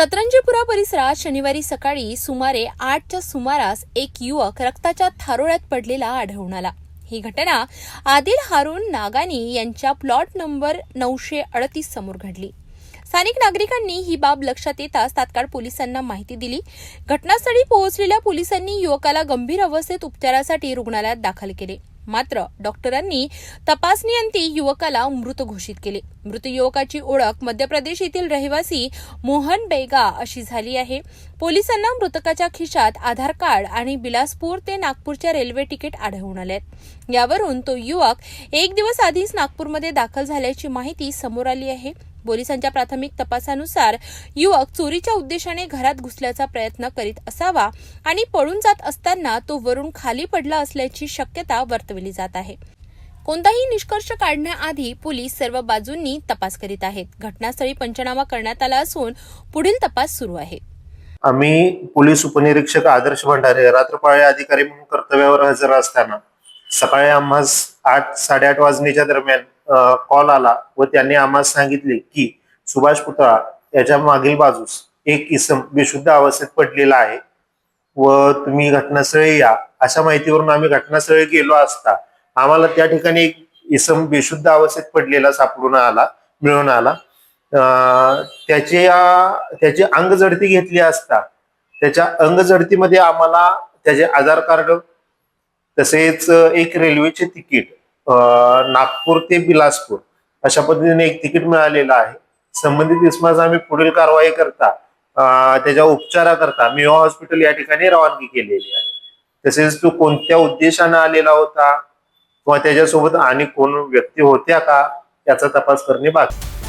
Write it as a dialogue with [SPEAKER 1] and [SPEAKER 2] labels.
[SPEAKER 1] सतरंजीपुरा परिसरात शनिवारी सकाळी सुमारे 8च्या सुमारास एक युवक रक्ताच्या थारोळ्यात पडलेला आढळून आला। ही घटना आदिल हारून नागानी यांच्या प्लॉट नंबर 938 समोर घडली। स्थानिक नागरिकांनी ही बाब लक्षात येताच तात्काळ पोलिसांना माहिती दिली। घटनास्थळी पोहोचलेल्या पोलिसांनी युवकाला गंभीर अवस्थेत उपचारासाठी रुग्णालयात दाखल केले। मात्र डॉक्टरांनी तपासणीअंती युवकाला मृत घोषित केले। मृत युवकाची ओळख मध्य प्रदेश येथील रहिवासी मोहन बेगा अशी झाली आहे। पोलिसांना मृतकाच्या खिशात आधार कार्ड आणि बिलासपूर ते नागपूरच्या रेल्वे तिकीट आढळून आलेत। यावरून तो युवक एक दिवस आधीच नागपूरमध्ये दाखल झाल्याची माहिती समोर आली आहे। पोलिसांच्या प्राथमिक तपासानुसार युवक चोरीच्या उद्देशाने घरात घुसल्याचा प्रयत्न करीत असावा आणि पळून जात असताना तो वरून खाली पडला असल्याची शक्यता वर्तवली जात आहे। कोणताही निष्कर्ष काढण्याआधी पोलीस सर्व बाजूंनी तपास करीत आहेत। घटनास्थळी पंचनामा करण्यात आला असून पुढील तपास सुरू आहे।
[SPEAKER 2] आम्ही पोलीस उपनिरीक्षक आदर्श भंडारे रात्रपाळी अधिकारी म्हणून कर्तव्यावर हजर असताना सकाळी आम्हास 8-8:30 वाजण्याच्या दरम्यान कॉल आला व त्यांनी आम्हाला सांगितले की सुभाष पुतळा याच्या मागील बाजूस एक इसम बेशुद्ध अवस्थेत पडलेला आहे व तुम्ही घटनास्थळी या। अशा माहितीवरून आम्ही घटनास्थळी गेलो असता आम्हाला त्या ठिकाणी एक इसम बेशुद्ध अवस्थेत पडलेला मिळून आला। त्याची अंगजडती घेतली असता त्याच्या अंगजडतीमध्ये आम्हाला त्याचे आधार कार्ड तसेच एक रेल्वेचे तिकीट नागपूर ते बिलासपूर अशा पद्धतीने एक तिकीट मिळालेलं आहे। संबंधित इसमास आम्ही पुढील कारवाई करता त्याच्या उपचाराकरता मिवा हॉस्पिटल या ठिकाणी रवानगी केलेली आहे। तसेच तो कोणत्या उद्देशाने आलेला होता किंवा त्याच्यासोबत आणि कोण व्यक्ती होत्या का याचा तपास करणे बाकी।